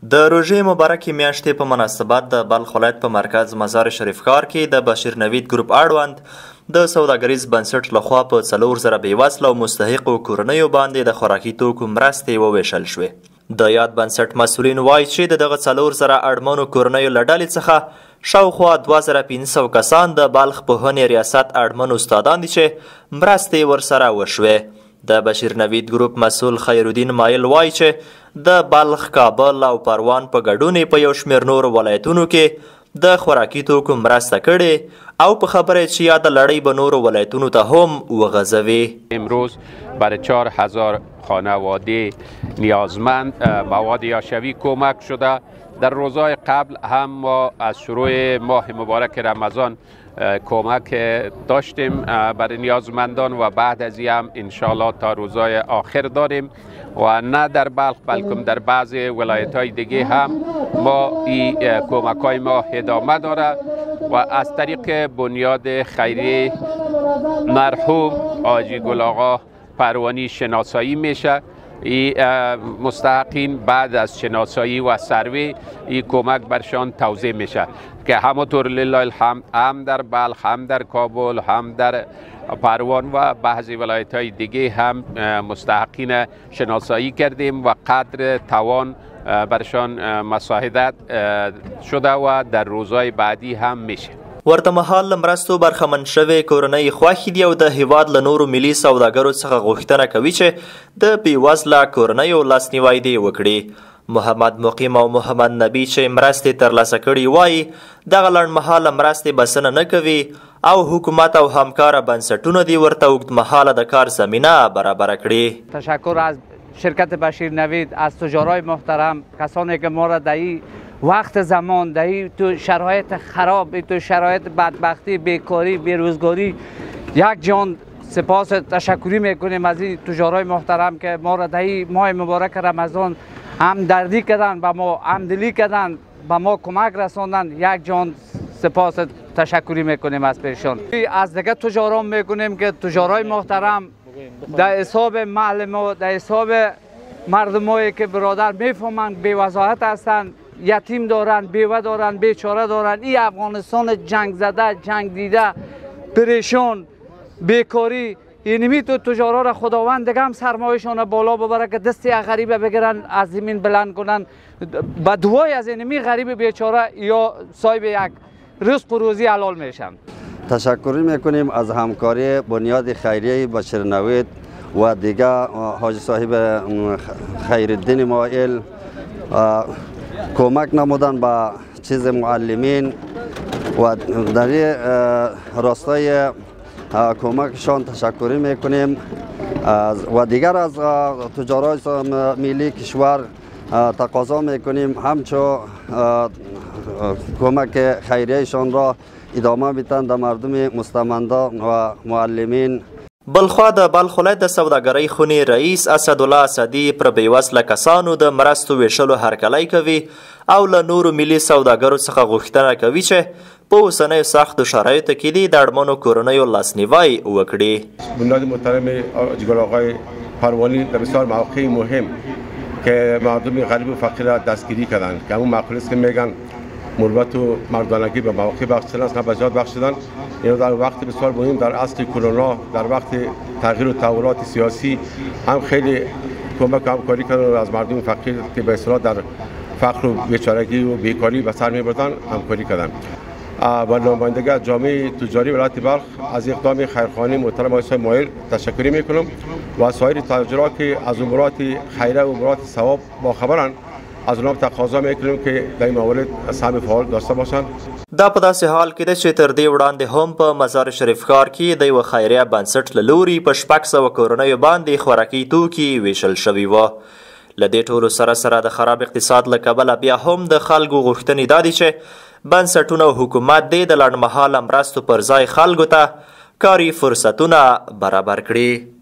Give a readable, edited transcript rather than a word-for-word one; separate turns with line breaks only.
د روژې مبارکې میاشتې په مناسبت د بلخ ولایت په مرکز مزار شریف ښار کې د بشیر نوید ګروپ اړوند د سوداګریز بنسټ لخوا په 4000 بېوزله او مستحقو کورنیو باندې د خوراکي توکو مرستې وویشل شوې. د یاد بنسټ مسؤلین وایي چې د دغه 4000 اړمنو کورنیو له ډلې څخه شاوخوا 2500 کسان د بلخ پوهنې ریاست اړمن استادان دي چې مرستې ورسره وشوې. د بشیر نوید ګروپ مسؤل خیرالدین مایل وایي چې د بلخ، کابل او پروان په ګډون په یو شمېر نورو ولایتونو کې د خوراکي توکو مرسته کړې او په خبره چې یاد لړۍ به نورو ولایتونو ته هم وغځوي.
امروز برای 4000 خانواده نیازمند مواد یاشوی کمک شده. در روزهای قبل هم ما از شروع ماه مبارک رمضان کمک داشتیم برای نیازمندان و بعد از این هم انشالله تا روزهای آخر داریم و نه در بلخ بلکه در بعضی ولایت‌های دیگه هم ما این کمک‌های ما ادامه داره و از طریق بنیاد خیریه مرحوم حاجی گل آقا پروانی شناسایی میشه. این مستحقین بعد از شناسایی و سروی این کمک برشان توزیع میشه که همونطور لله الحمد هم در بلخ، هم در کابل، هم در پروان و بعضی ولایت‌های دیگه هم مستحقین شناسایی کردیم و قدر توان برشان مساعدت شده و در روزهای بعدی هم میشه.
ورته مهال له مرستو برخمن شوې کورنۍ خوښې دي او د هیواد له نورو ملي سوداګرو څخه غوښتنه کوي چې د بېوزله کورنیو لاسنیوی دې وکړي. محمد مقیم او محمد نبی چې مرستې ترلاسه کړي وایي دغه لنډمهاله مرستې بسنه نه کوي او حکومت او همکاره بنسټونه دې ورته اوږدمهاله د کار زمینه برابره کړي.
تشکر از شرکت بشیر نوید، از تجارای محترم، کسانی که ما را در این وقت زمان در تو شرایط خراب، تو شرایط بدبختی، بیکاری، بیروزگاری یک جان سپاس تشکری میکنیم از این تجارای محترم که ما را در این ماه مبارک رمضان هم دردی کردن و ما همدلی کردن و ما کمک رساندن. یک جان سپاس تشکری میکنیم از پیشان. از دیگه تجاران میکنیم که تجارای محترم در حساب محل ما، در حساب مردمایی که برادر میفهمن بی‌وضاحت هستند، یتیم دارن، بیوه دارن، بیچاره دارن. این افغانستان جنگ زده، جنگ دیده، پریشان، بیکاری، اینمی تو تجارا را خداوند دیگه هم سرمایه‌شان بالا ببره که دستی غریبه بگیرن از زمین بلند کنن. با دعای از اینمی غریب بیچاره یا صاحب یک رزق و روزی حلال میشن.
تشکر میکنیم از همکاری بنیاد خیریه بشیر نوید و دیگه حاجی صاحب خیرالدین مایل کمک نمودن به چیز معلمین و در راستای کمکشان تشکری میکنیم و دیگر از تجارای ملی کشور تقاضا میکنیم همچون کمک خیریهشان را ادامه میتن در مردم مستمندان و معلمین.
بلخوا د بلخ ولایت د سوداګرۍ خونې رئیس اسدالله اسدي پر بېوزله کسانو د مرستو ویشلو هرکلی کوي او له نورو ملي سوداګرو څخه غوښتنه کوي چې په اوسنیو سختو شرایطو کې دې د اړمنو کورنیو لاسنیوی وکړي.
بنیاد محترم حاجی گل آقای پروانی در بسیار مواقع مهم که مردم غریب و فقیر را دستگیری کردند که همون مقوله است که میگن مروت و مردانگی به مواقع بخشیدن است نه به جهات بخشیدن. اینو در وقت بسیار مهم در عصر کرونا، در وقت تغییر و تحولات سیاسی هم خیلی کمک و همکاری کردن از مردم فقیر که به اصطلاح در فقر و بیچارگی و بیکاری به سر میبردن همکاری کردن. و نمایندگی جامعه تجاری ولایت بلخ از اقدام خیرخواهی محترم آقای مایل تشکری میکنم و سایر تاجران که از امورات خیره و امورات ثواب باخبرند از اونها تقاضا میکنیم که در این موارد سهم فعال داشته باشند.
دا په داسې حال کې ده چې تر دې وړاندې هم په مزار شریف ښار کې د یوه خیریه بنسټ له لوري په 600 کورنیو باندې خوراکي توکي ویشل شوي وه. له دې ټولو سره سره د خراب اقتصاد له کبله بیا هم د خلکو غوښتنې دا دي چې بنسټونه او حکومت دې د لنډمهاله مرستو پر ځای خلکو ته کاري فرصتونه برابر کړي.